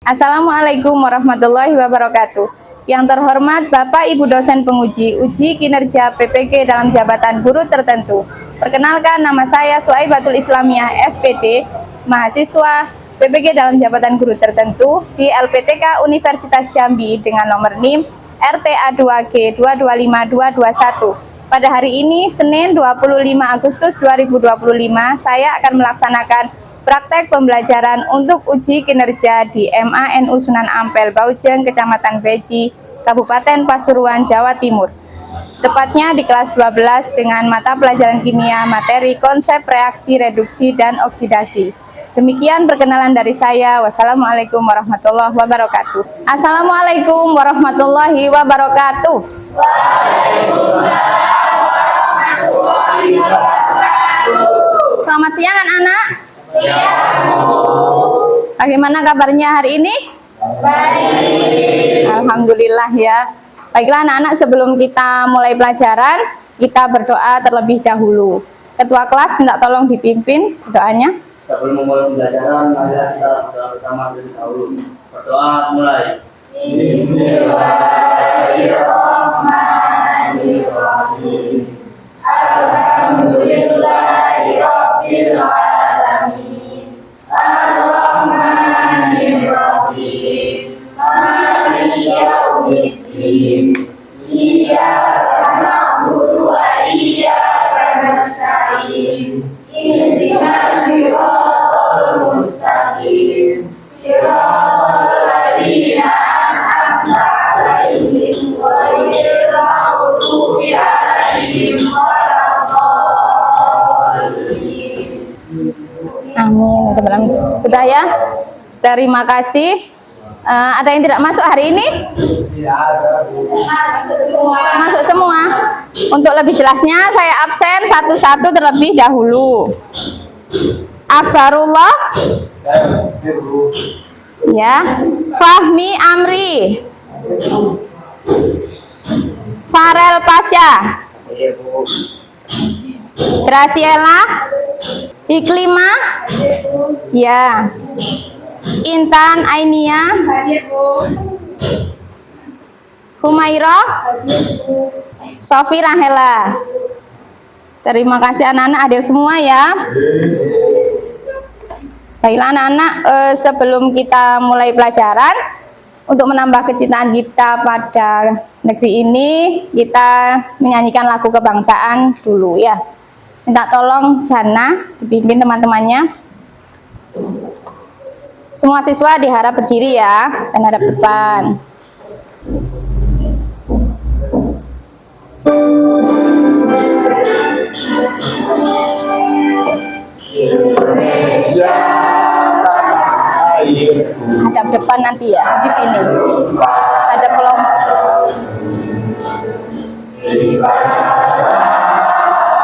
Assalamualaikum warahmatullahi wabarakatuh. Yang terhormat Bapak Ibu dosen penguji uji kinerja PPG dalam jabatan guru tertentu. Perkenalkan, nama saya Suaibatul Islamiyah SPD, mahasiswa PPG dalam jabatan guru tertentu di LPTK Universitas Jambi dengan nomor NIM RTA2G 225221. Pada hari ini, Senin 25 Agustus 2025, saya akan melaksanakan praktek pembelajaran untuk uji kinerja di MANU Sunan Ampel Baujeng, Kecamatan Beji, Kabupaten Pasuruan, Jawa Timur. Tepatnya di kelas 12 dengan mata pelajaran kimia materi konsep reaksi, reduksi, dan oksidasi. Demikian perkenalan dari saya. Wassalamualaikum warahmatullahi wabarakatuh. Assalamualaikum warahmatullahi wabarakatuh. Waalaikumsalam warahmatullahi wabarakatuh. Selamat siang anak-anak. Bagaimana kabarnya hari ini? Baik. Alhamdulillah ya. Baiklah anak-anak, sebelum kita mulai pelajaran, kita berdoa terlebih dahulu. Ketua kelas minta tolong dipimpin doanya. Sebelum memulai pembelajaran, mari kita berdoa bersama terlebih dahulu. Berdoa mulai. Bismillahirrahmanirrahim. Alhamdulillahirabbil alamin. Ar-Rahmanir-Rahim. Maliki yaumiddin. Iyyaka na'budu wa iyyaka nasta'in. Ihdinas siratal mustaqim. Siratal ladzina an'amta 'alaihim ghairil maghdubi 'alaihim waladdallin. Amin. Sudah ya? Terima kasih. Ada yang tidak masuk hari ini? Masuk semua. Untuk lebih jelasnya saya absen satu-satu terlebih dahulu. Akbarullah. Ya. Fahmi Amri. Farel Pasha. Graciela. Iklima. Ya. Intan Ainia. Humairah. Sofi Rahela. Terima kasih anak-anak, hadir semua ya. Baiklah anak-anak, sebelum kita mulai pelajaran, untuk menambah kecintaan kita pada negeri ini, kita menyanyikan lagu kebangsaan dulu ya. Minta tolong Jana dipimpin teman-temannya. Semua siswa diharap berdiri ya dan hadap depan. Indonesia tanah airku. Hadap depan nanti ya, di sini. Hadap kelompok. Di sana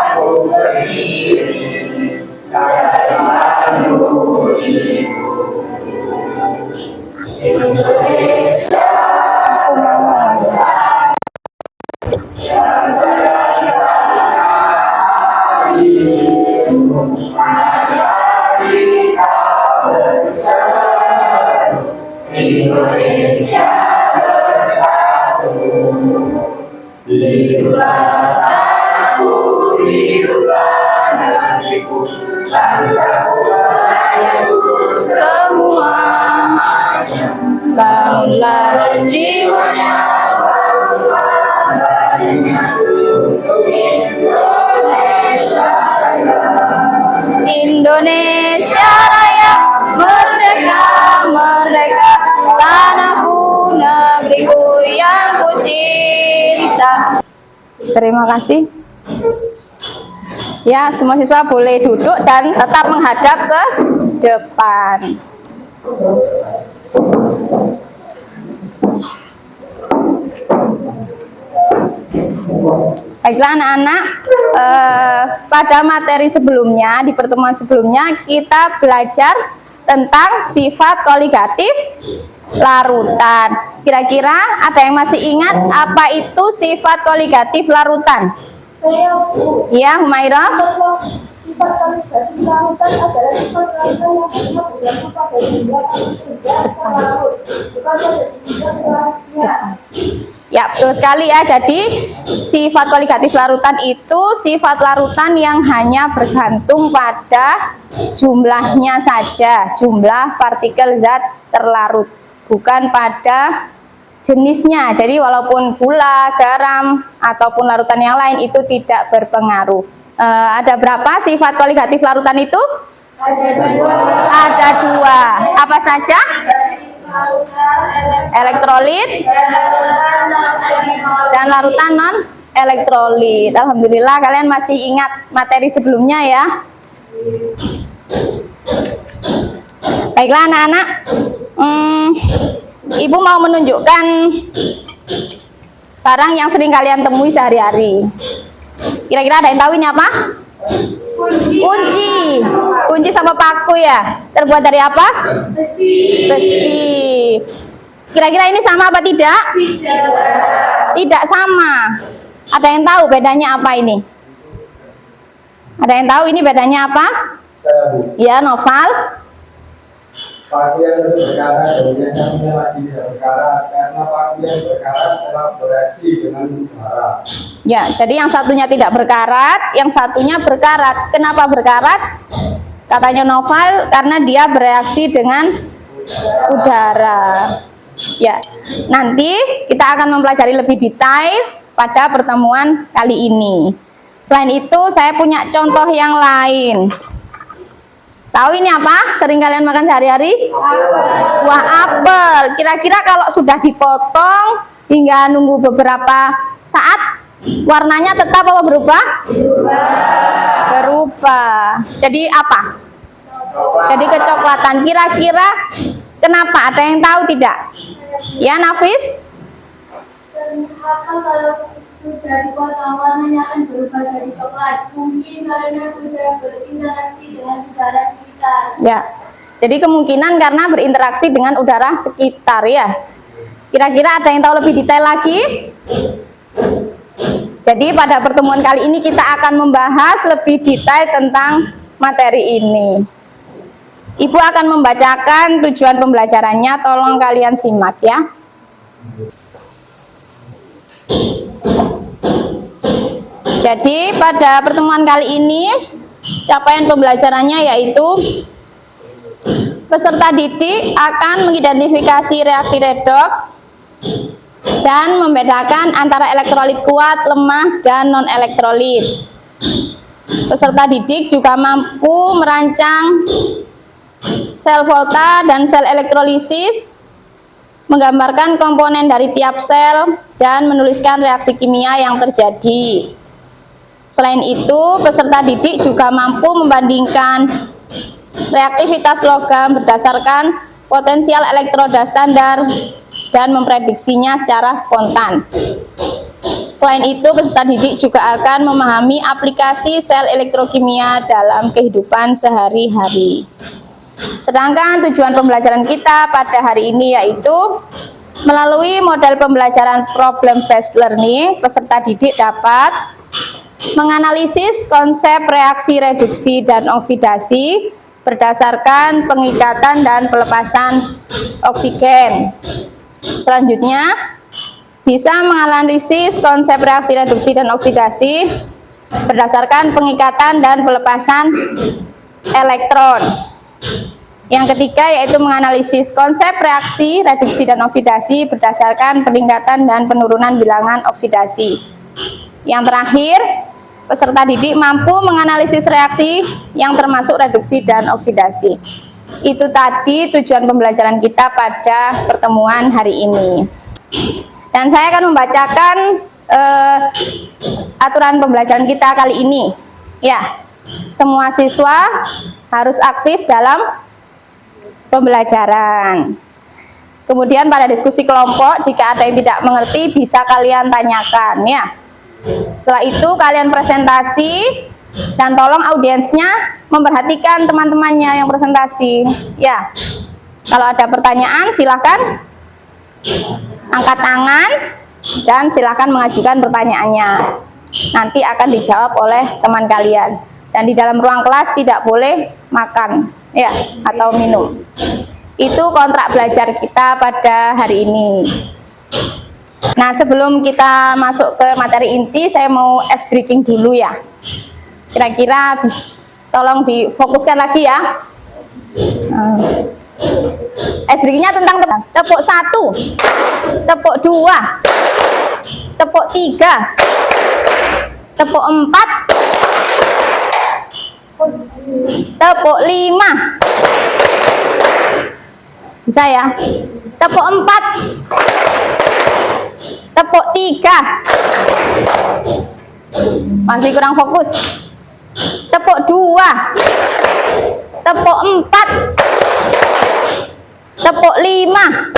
aku berdiri, katakanmu ibu. Indonesia bangsa yang sayang airku, mari kita bersatu. Indonesia bersatu. Hiduplah tanahku, hiduplah negeriku, bangsaku, rakyatku semuanya. Bangunlah jiwanya, bangunlah badannya untuk Indonesia Raya. Indonesia Raya, merdeka, merdeka, tanahku, negeriku yang ku cinta. Terima kasih. Ya, semua siswa boleh duduk dan tetap menghadap ke depan. Baiklah anak-anak, pada materi sebelumnya, di pertemuan sebelumnya kita belajar tentang sifat koligatif larutan. Kira-kira ada yang masih ingat apa itu sifat koligatif larutan? Saya Bu. Iya, Humairah. Sifat kaligrafi lautan adalah sifat lautan yang hanya berlaku pada benda larut, bukan pada benda selanjutnya. Ya, betul sekali ya. Jadi sifat koligatif larutan itu sifat larutan yang hanya bergantung pada jumlahnya saja, jumlah partikel zat terlarut, bukan pada jenisnya. Jadi walaupun gula, garam, ataupun larutan yang lain itu tidak berpengaruh. Ada berapa sifat koligatif larutan itu? Ada dua. Apa saja? Elektrolit dan larutan non elektrolit. Alhamdulillah kalian masih ingat materi sebelumnya ya. Baiklah anak-anak, Ibu mau menunjukkan barang yang sering kalian temui sehari-hari. Kira-kira ada yang tahu ini apa? Kunci. Kunci sama paku ya. Terbuat dari apa? Besi. Kira-kira ini sama apa tidak? Tidak sama. Ada yang tahu bedanya apa ini? Ada yang tahu ini bedanya apa? Ya, Noval. Paku yang berkarat dan yang satunya lagi tidak berkarat, karena paku yang berkarat telah bereaksi dengan udara. Ya, jadi yang satunya tidak berkarat, yang satunya berkarat. Kenapa berkarat? Katanya Noval, karena dia bereaksi dengan udara. Ya, nanti kita akan mempelajari lebih detail pada pertemuan kali ini. Selain itu, saya punya contoh yang lain. Tahu ini apa? Sering kalian makan sehari-hari? Buah apel. Kira-kira kalau sudah dipotong hingga nunggu beberapa saat, warnanya tetap apa berubah? Berubah. Jadi apa? Jadi kecoklatan. Kira-kira kenapa? Ada yang tahu tidak? Ya, Nafis? Kenapa kalau sudah dipotong warnanya akan berubah jadi coklat? Mungkin karena sudah berinteraksi dengan udara sekitar. Ya. Jadi kemungkinan karena berinteraksi dengan udara sekitar ya. Kira-kira ada yang tahu lebih detail lagi? Jadi pada pertemuan kali ini kita akan membahas lebih detail tentang materi ini. Ibu akan membacakan tujuan pembelajarannya, tolong kalian simak ya. Jadi pada pertemuan kali ini capaian pembelajarannya yaitu peserta didik akan mengidentifikasi reaksi redoks dan membedakan antara elektrolit kuat, lemah, dan non-elektrolit. Peserta didik juga mampu merancang sel volta dan sel elektrolisis, menggambarkan komponen dari tiap sel, dan menuliskan reaksi kimia yang terjadi. Selain itu, peserta didik juga mampu membandingkan reaktivitas logam berdasarkan potensial elektroda standar dan memprediksinya secara spontan. Selain itu, peserta didik juga akan memahami aplikasi sel elektrokimia dalam kehidupan sehari-hari. Sedangkan tujuan pembelajaran kita pada hari ini yaitu melalui model pembelajaran problem based learning, peserta didik dapat menganalisis konsep reaksi reduksi dan oksidasi berdasarkan pengikatan dan pelepasan oksigen. Selanjutnya, bisa menganalisis konsep reaksi reduksi dan oksidasi berdasarkan pengikatan dan pelepasan elektron. Yang ketiga yaitu menganalisis konsep reaksi reduksi dan oksidasi berdasarkan peningkatan dan penurunan bilangan oksidasi. Yang terakhir, peserta didik mampu menganalisis reaksi yang termasuk reduksi dan oksidasi. Itu tadi tujuan pembelajaran kita pada pertemuan hari ini. Dan saya akan membacakan aturan pembelajaran kita kali ini. Ya, semua siswa harus aktif dalam pembelajaran. Kemudian pada diskusi kelompok, jika ada yang tidak mengerti bisa kalian tanyakan ya. Setelah itu kalian presentasi dan tolong audiensnya memperhatikan teman-temannya yang presentasi ya. Kalau ada pertanyaan silahkan angkat tangan dan silahkan mengajukan pertanyaannya. Nanti akan dijawab oleh teman kalian. Dan di dalam ruang kelas tidak boleh makan ya atau minum. Itu kontrak belajar kita pada hari ini. Nah, sebelum kita masuk ke materi inti, saya mau ice breaking dulu ya. Kira-kira tolong difokuskan lagi ya. Ice breakingnya tentang tepuk 1, tepuk 2, tepuk 3, tepuk 4, tepuk 5. Bisa ya? Tepuk 4, tepuk 3. Masih kurang fokus. Tepuk 2, tepuk 4, tepuk 5.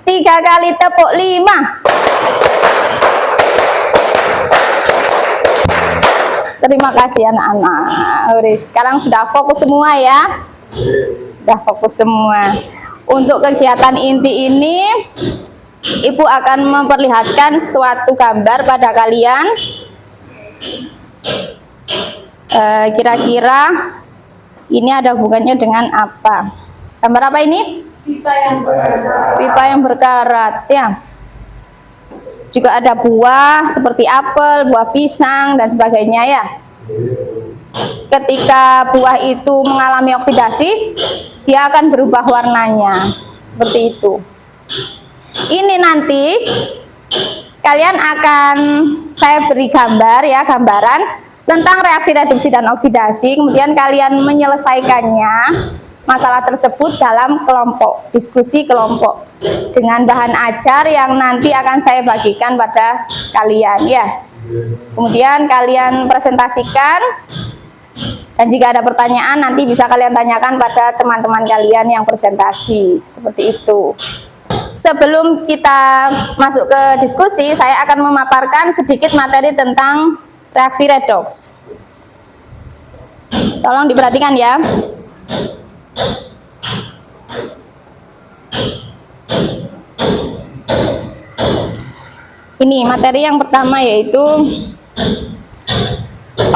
3 kali tepuk 5. Terima kasih anak-anak. Sekarang sudah fokus semua ya. Sudah fokus semua. Untuk kegiatan inti ini, Ibu akan memperlihatkan suatu gambar pada kalian. Kira-kira ini ada hubungannya dengan apa? Gambar apa ini? Pipa yang berkarat. Pipa yang berkarat ya. Juga ada buah seperti apel, buah pisang dan sebagainya ya. Ketika buah itu mengalami oksidasi, dia akan berubah warnanya seperti itu. Ini nanti kalian akan saya beri gambar ya, gambaran tentang reaksi reduksi dan oksidasi, kemudian kalian menyelesaikannya masalah tersebut dalam kelompok, diskusi kelompok dengan bahan ajar yang nanti akan saya bagikan pada kalian ya. Kemudian kalian presentasikan, dan jika ada pertanyaan nanti bisa kalian tanyakan pada teman-teman kalian yang presentasi, seperti itu. Sebelum kita masuk ke diskusi, saya akan memaparkan sedikit materi tentang reaksi redoks. Tolong diperhatikan ya. Ini materi yang pertama, yaitu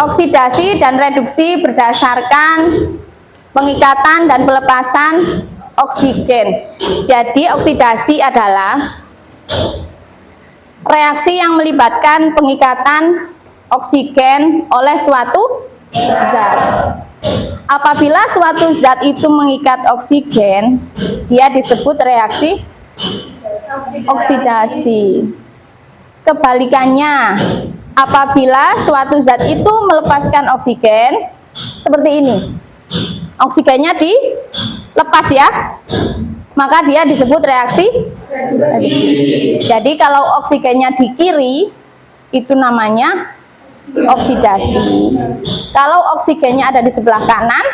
oksidasi dan reduksi berdasarkan pengikatan dan pelepasan oksigen. Jadi oksidasi adalah reaksi yang melibatkan pengikatan oksigen oleh suatu zat. Apabila suatu zat itu mengikat oksigen, dia disebut reaksi oksidasi. Kebalikannya, apabila suatu zat itu melepaskan oksigen, seperti ini, oksigennya dilepas ya, maka dia disebut reaksi reduksi. Jadi kalau oksigennya di kiri, itu namanya oksidasi. Kalau oksigennya ada di sebelah kanan,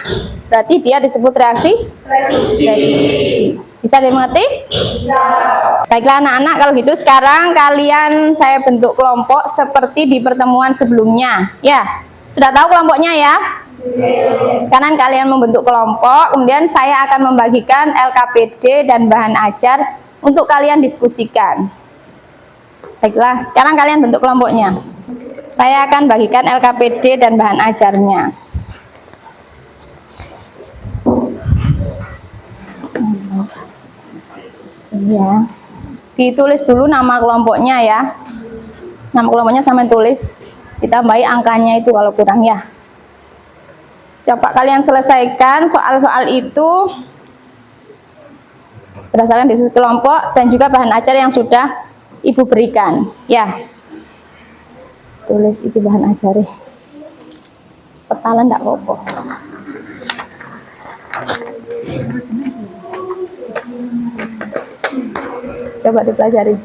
berarti dia disebut reaksi reduksi. Bisa dimengerti? Bisa. Baiklah anak-anak, kalau gitu sekarang kalian saya bentuk kelompok seperti di pertemuan sebelumnya. Ya, sudah tahu kelompoknya ya? Sekarang kalian membentuk kelompok, kemudian saya akan membagikan LKPD dan bahan ajar untuk kalian diskusikan. Baiklah, sekarang kalian bentuk kelompoknya. Saya akan bagikan LKPD dan bahan ajarnya. Ya, ditulis dulu nama kelompoknya ya. Nama kelompoknya sampai tulis, ditambahi angkanya itu kalau kurang ya. Coba kalian selesaikan soal-soal itu berdasarkan diskusi kelompok dan juga bahan ajar yang sudah Ibu berikan ya. Tulis iki bahan ajar. Petalan enggak apa-apa. Coba dipelajari.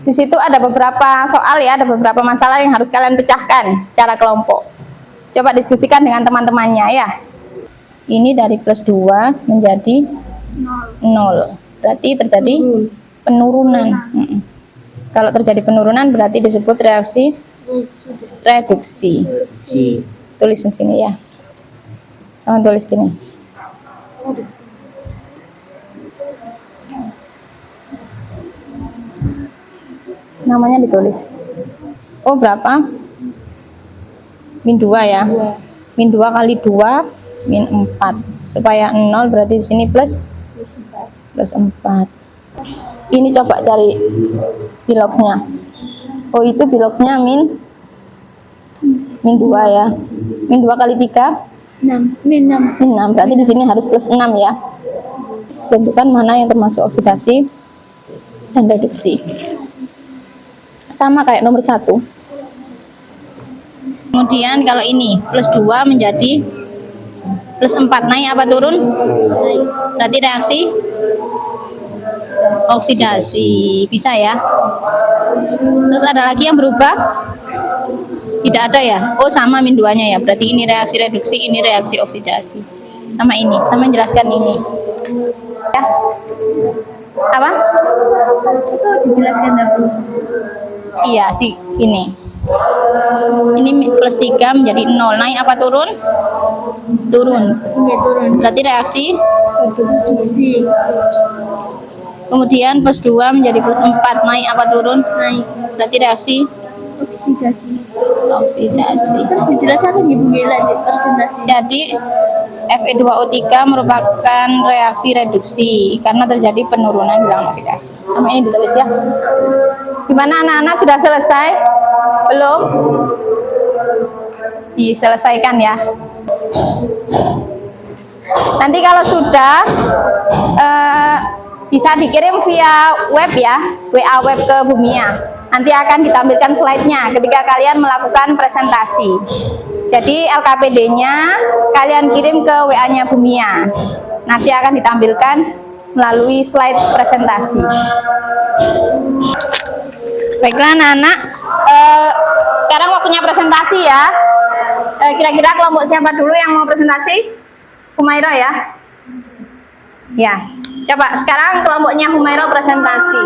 Di situ ada beberapa soal ya, ada beberapa masalah yang harus kalian pecahkan secara kelompok. Coba diskusikan dengan teman-temannya ya. Ini dari plus 2 menjadi 0. Berarti terjadi penurunan. Kalau terjadi penurunan berarti disebut reaksi reduksi. Tulis di sini ya. Sama tulis gini. Namanya ditulis. Oh, berapa? Min 2 ya. Min 2 kali 2 min 4. Supaya 0 berarti di sini plus 4. Ini coba cari biloxnya. Oh, itu biloxnya min 2 ya. Min 2 kali 3 min 6. min 6. Berarti di sini harus plus 6 ya. Tentukan mana yang termasuk oksidasi dan reduksi. Sama kayak nomor 1. Kemudian kalau ini plus 2 menjadi plus 4, naik apa turun? Berarti reaksi oksidasi, bisa ya. Terus ada lagi yang berubah? Tidak ada ya? Oh, sama min 2 nya ya. Berarti ini reaksi reduksi, ini reaksi oksidasi. Sama ini, sama menjelaskan ini. Ya. Apa? Itu dijelaskan tapi. Iya, ini. Ini plus 3 menjadi 0. Naik apa turun? Turun. Iya, turun. Berarti reaksi. Reduksi. Kemudian plus 2 menjadi plus 4. Naik apa turun? Naik. Berarti reaksi Oksidasi. oksidasi. Terus dijelaskan Ibu Gela di presentasi. Jadi Fe2O3 merupakan reaksi reduksi karena terjadi penurunan bilangan oksidasi. Sama ini ditulis ya. Gimana anak-anak, sudah selesai? Belum? Diselesaikan ya. Nanti kalau sudah bisa dikirim via web ya, WA web ke Bumia. Nanti akan ditampilkan slide-nya ketika kalian melakukan presentasi. Jadi LKPD-nya kalian kirim ke WA-nya Bumia. Nanti akan ditampilkan melalui slide presentasi. Baiklah anak-anak, sekarang waktunya presentasi ya. Kira-kira kelompok siapa dulu yang mau presentasi? Humaira ya? Ya, coba sekarang kelompoknya Humaira presentasi.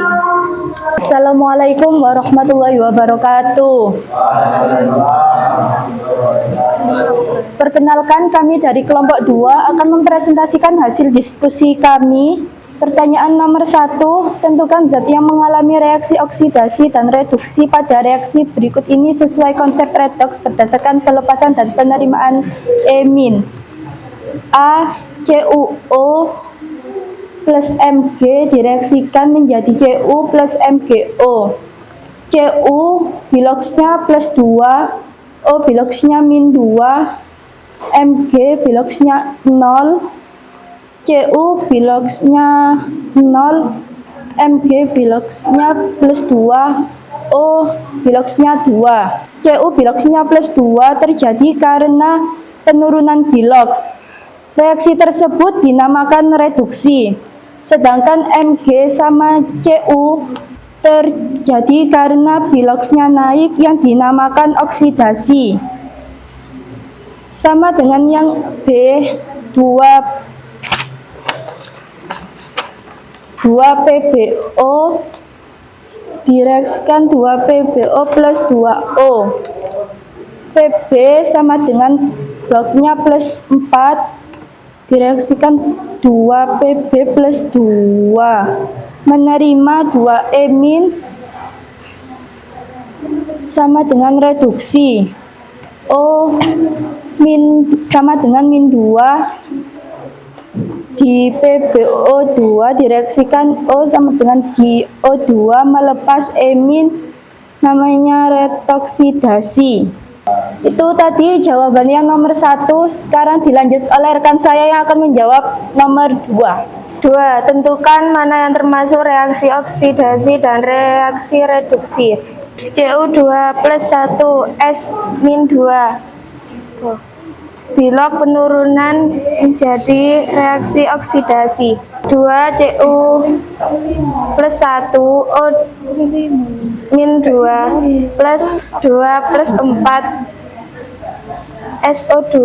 Assalamualaikum warahmatullahi wabarakatuh. Perkenalkan, kami dari kelompok 2 akan mempresentasikan hasil diskusi kami. Pertanyaan nomor 1, tentukan zat yang mengalami reaksi oksidasi dan reduksi pada reaksi berikut ini sesuai konsep redoks berdasarkan pelepasan dan penerimaan emin. A. CuO plus Mg direaksikan menjadi Cu plus MgO. Cu biloxnya plus 2, O biloxnya min 2, Mg biloxnya 0, Cu biloxnya 0, Mg biloxnya plus 2, O biloxnya 2. Cu biloxnya plus 2 terjadi karena penurunan bilox. Reaksi tersebut dinamakan reduksi. Sedangkan Mg sama Cu terjadi karena biloxnya naik yang dinamakan oksidasi. Sama dengan yang B, 2 PbO direaksikan 2 PbO plus 2O. Pb sama dengan bloknya plus 4 direaksikan 2 Pb plus 2 menerima 2 emin sama dengan reduksi. O min sama dengan min 2 di PbO2 direaksikan O sama dengan di O2 melepas emin, namanya retoksidasi. Itu tadi jawabannya nomor 1. Sekarang dilanjut oleh rekan saya yang akan menjawab nomor 2. 2. Tentukan mana yang termasuk reaksi oksidasi dan reaksi reduksi. Cu2 plus 1 S min 2 bilok penurunan menjadi reaksi oksidasi. 2 Cu plus 1 O min 2 plus 2 plus 4 SO2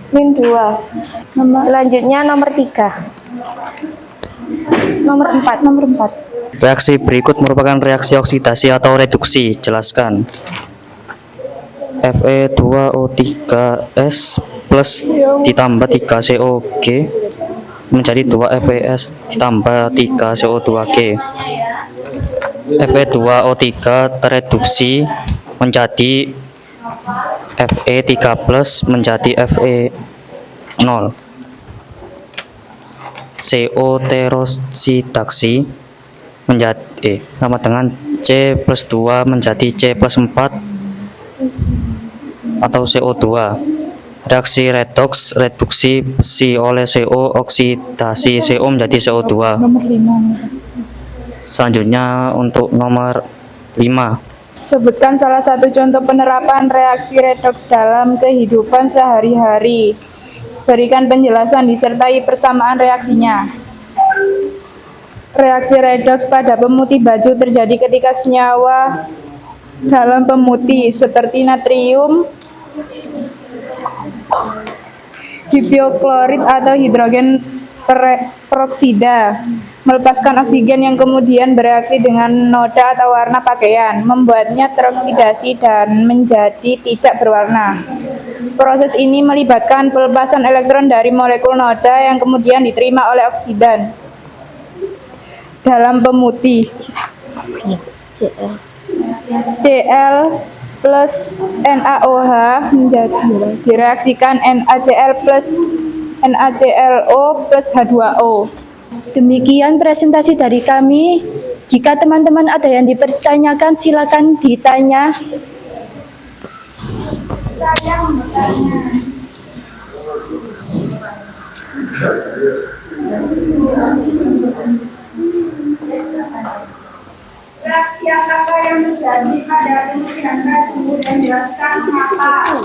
min 2. Selanjutnya nomor 3. Nomor 4. Reaksi berikut merupakan reaksi oksidasi atau reduksi. Jelaskan. Fe2O3S plus ditambah 3COG menjadi 2 FeS ditambah 3CO2G. Fe2O3 tereduksi menjadi Fe3+ menjadi Fe0. CO teroksidaksi menjadi sama dengan C+2 menjadi C+4 atau CO2. Reaksi redoks reduksi besi oleh CO, oksidasi CO menjadi CO2. Selanjutnya untuk nomor 5. Sebutkan salah satu contoh penerapan reaksi redoks dalam kehidupan sehari-hari. Berikan penjelasan disertai persamaan reaksinya. Reaksi redoks pada pemutih baju terjadi ketika senyawa dalam pemutih seperti natrium dipioklorid atau hidrogen peroksida melepaskan oksigen yang kemudian bereaksi dengan noda atau warna pakaian, membuatnya teroksidasi dan menjadi tidak berwarna. Proses ini melibatkan pelepasan elektron dari molekul noda yang kemudian diterima oleh oksidan dalam pemutih. Cl plus NaOH menjadi direaksikan NaCl plus NaClO plus H2O. Demikian presentasi dari kami. Jika teman-teman ada yang dipertanyakan, silakan ditanya. Reaksi apa yang terjadi pada pemutihan baju dan jelaskan mengapa?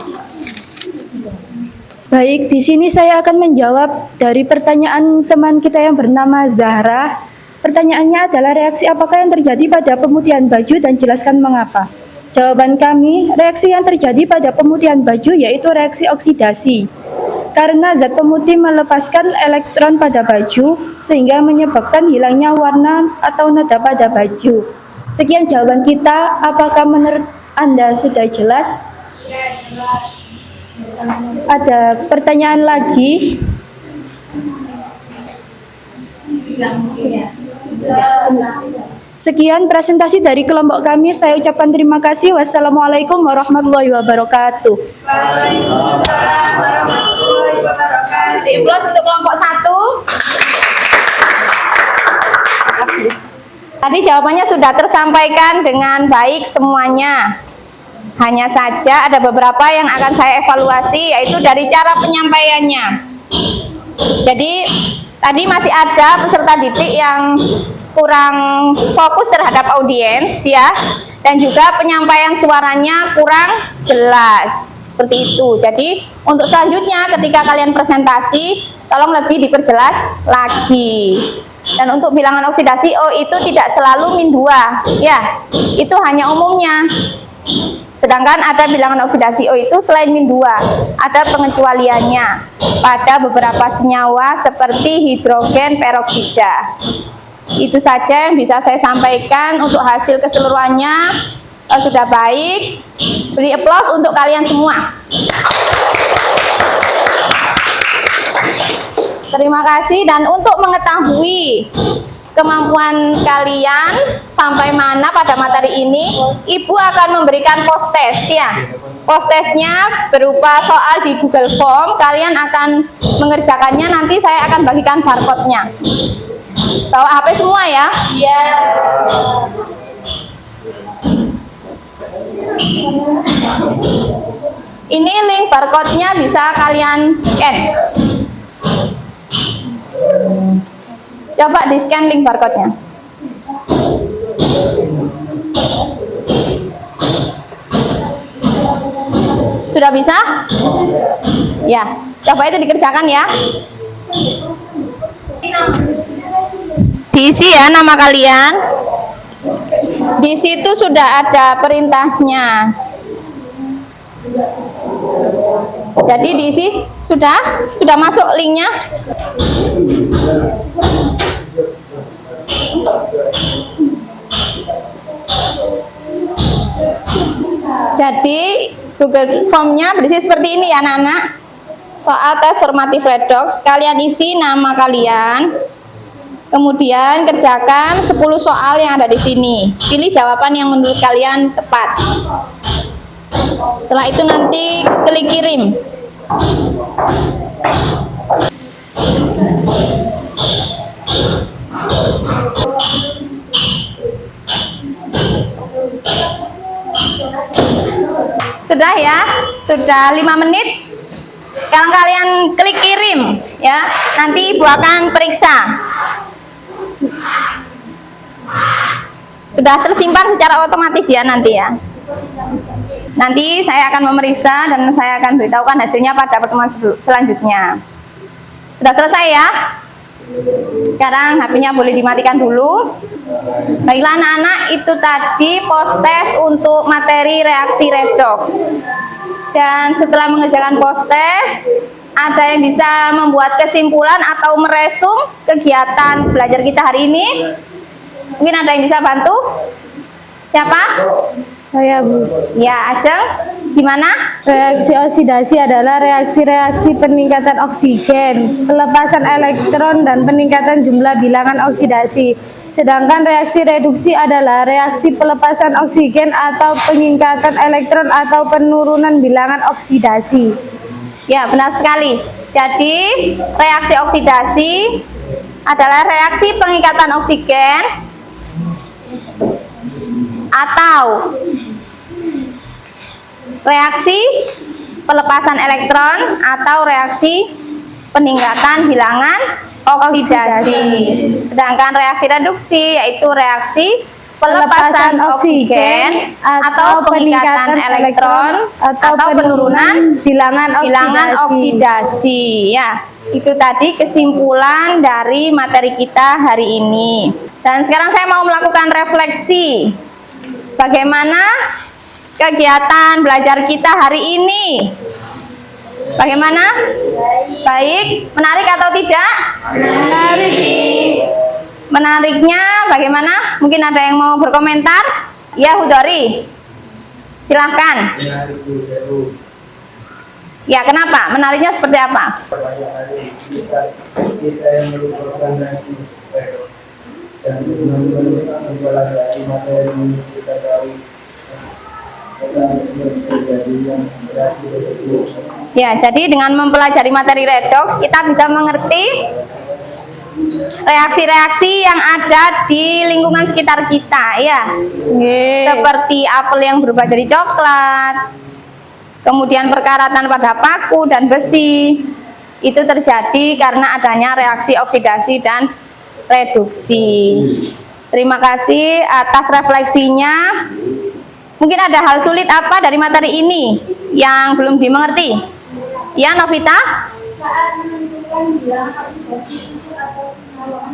Baik, di sini saya akan menjawab dari pertanyaan teman kita yang bernama Zahra. Pertanyaannya adalah reaksi apakah yang terjadi pada pemutihan baju dan jelaskan mengapa. Jawaban kami, reaksi yang terjadi pada pemutihan baju yaitu reaksi oksidasi. Karena zat pemutih melepaskan elektron pada baju sehingga menyebabkan hilangnya warna atau noda pada baju. Sekian jawaban kita, apakah menurut Anda sudah jelas? Ada pertanyaan lagi? Sekian presentasi dari kelompok kami. Saya ucapkan terima kasih. Wassalamualaikum warahmatullahi wabarakatuh. Waalaikumsalam warahmatullahi wabarakatuh. Diulas untuk kelompok 1. Tadi jawabannya sudah tersampaikan dengan baik semuanya. Hanya saja ada beberapa yang akan saya evaluasi, yaitu dari cara penyampaiannya. Jadi tadi masih ada peserta didik yang kurang fokus terhadap audiens ya, dan juga penyampaian suaranya kurang jelas. Seperti itu. Jadi untuk selanjutnya ketika kalian presentasi, tolong lebih diperjelas lagi. Dan untuk bilangan oksidasi O itu tidak selalu min 2 ya, itu hanya umumnya. Sedangkan ada bilangan oksidasi O itu selain min 2, ada pengecualiannya pada beberapa senyawa seperti hidrogen peroksida. Itu saja yang bisa saya sampaikan. Untuk hasil keseluruhannya sudah baik. Beri aplaus untuk kalian semua. Terima kasih. Dan untuk mengetahui kemampuan kalian sampai mana pada materi ini, Ibu akan memberikan post test ya. Post testnya berupa soal di Google Form. Kalian akan mengerjakannya, nanti saya akan bagikan barcode-nya. Bawa HP semua ya? Iya. Ini link barcode-nya bisa kalian scan. Coba di-scan link barcode-nya. Sudah bisa? Ya, coba itu dikerjakan ya. Diisi ya nama kalian. Di situ sudah ada perintahnya. Jadi diisi sudah masuk linknya. Jadi Google Form-nya berisi seperti ini ya anak-anak. Soal tes formatif redox, kalian isi nama kalian, Kemudian kerjakan 10 soal yang ada di sini. Pilih jawaban yang menurut kalian tepat. Setelah itu nanti klik kirim. Sudah ya, sudah 5 menit. Sekarang kalian klik kirim ya. Nanti Ibu akan periksa. Sudah tersimpan secara otomatis ya nanti ya. Nanti saya akan memeriksa dan saya akan beritahukan hasilnya pada pertemuan selanjutnya. Sudah selesai ya? Sekarang HP-nya boleh dimatikan dulu. Baiklah anak-anak, itu tadi post test untuk materi reaksi redoks. Dan setelah mengerjakan post test, ada yang bisa membuat kesimpulan atau meresum kegiatan belajar kita hari ini? Mungkin ada yang bisa bantu? Siapa? Saya, Bu. Ya, Ajeng. Gimana? Reaksi oksidasi adalah reaksi-reaksi peningkatan oksigen, pelepasan elektron, dan peningkatan jumlah bilangan oksidasi. Sedangkan reaksi reduksi adalah reaksi pelepasan oksigen atau peningkatan elektron atau penurunan bilangan oksidasi. Ya, benar sekali. Jadi, reaksi oksidasi adalah reaksi pengikatan oksigen atau reaksi pelepasan elektron atau reaksi peningkatan bilangan oksidasi. Sedangkan reaksi reduksi yaitu reaksi pelepasan oksigen atau peningkatan elektron atau penurunan bilangan oksidasi. Ya, itu tadi kesimpulan dari materi kita hari ini. Dan sekarang saya mau melakukan refleksi. Bagaimana kegiatan belajar kita hari ini? Bagaimana? Baik. Menarik atau tidak? Menarik. Menariknya bagaimana? Mungkin ada yang mau berkomentar? Ya, Hudori. Silahkan. Ya, kenapa? Menariknya seperti apa? Kita yang merupakan dan mempelajari materi kita tahu Ya, jadi dengan mempelajari materi redoks kita bisa mengerti reaksi-reaksi yang ada di lingkungan sekitar kita ya. Seperti apel yang berubah jadi coklat, kemudian perkaratan pada paku dan besi. Itu terjadi karena adanya reaksi oksidasi dan reduksi. Terima kasih atas refleksinya. Mungkin ada hal sulit apa dari materi ini yang belum dimengerti? Ya, Novita?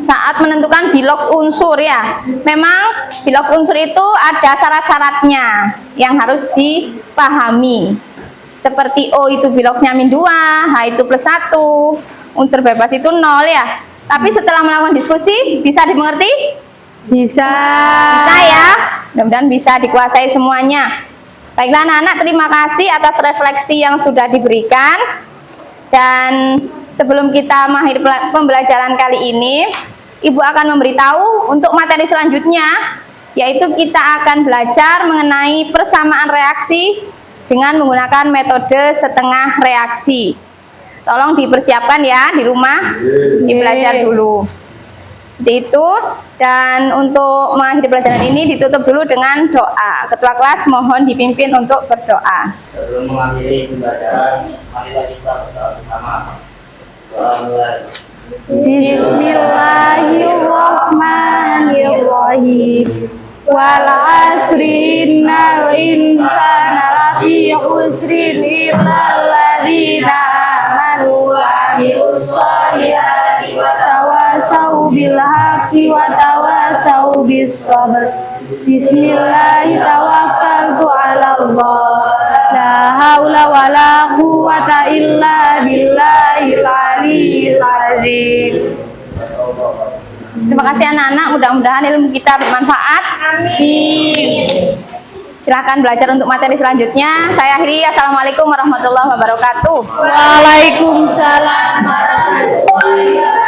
Saat menentukan biloks unsur ya. Memang biloks unsur itu ada syarat-syaratnya yang harus dipahami. Seperti O itu biloksnya -2, H itu +1, unsur bebas itu 0 ya. Tapi setelah melakukan diskusi, bisa dimengerti? Bisa. Bisa ya? Mudah-mudahan bisa dikuasai semuanya. Baiklah anak-anak, terima kasih atas refleksi yang sudah diberikan. Dan sebelum kita mengakhiri pembelajaran kali ini, Ibu akan memberitahu untuk materi selanjutnya, yaitu kita akan belajar mengenai persamaan reaksi dengan menggunakan metode setengah reaksi. Tolong dipersiapkan ya di rumah, dibelajar dulu. Seperti itu. Dan untuk mengakhiri pelajaran ini ditutup dulu dengan doa. Ketua kelas mohon dipimpin untuk berdoa. Sebelum mengakhiri pembelajaran, marilah kita berdoa bersama. Doa mulai. Bismillahirrahmanirrahim. Wal asri innal insana lafi khusrin illal ladzina amanu wa amilus sholihati wa tawasau bil haqqi wa tawasau bis sabr. Bismillah tawakkaltu 'ala Allah. La haula wala quwwata illa billahil aliyyil azim. Terima kasih anak-anak, mudah-mudahan ilmu kita bermanfaat. Amin. Silahkan belajar untuk materi selanjutnya. Saya akhiri. Assalamualaikum warahmatullahi wabarakatuh. Waalaikumsalam warahmatullahi wabarakatuh.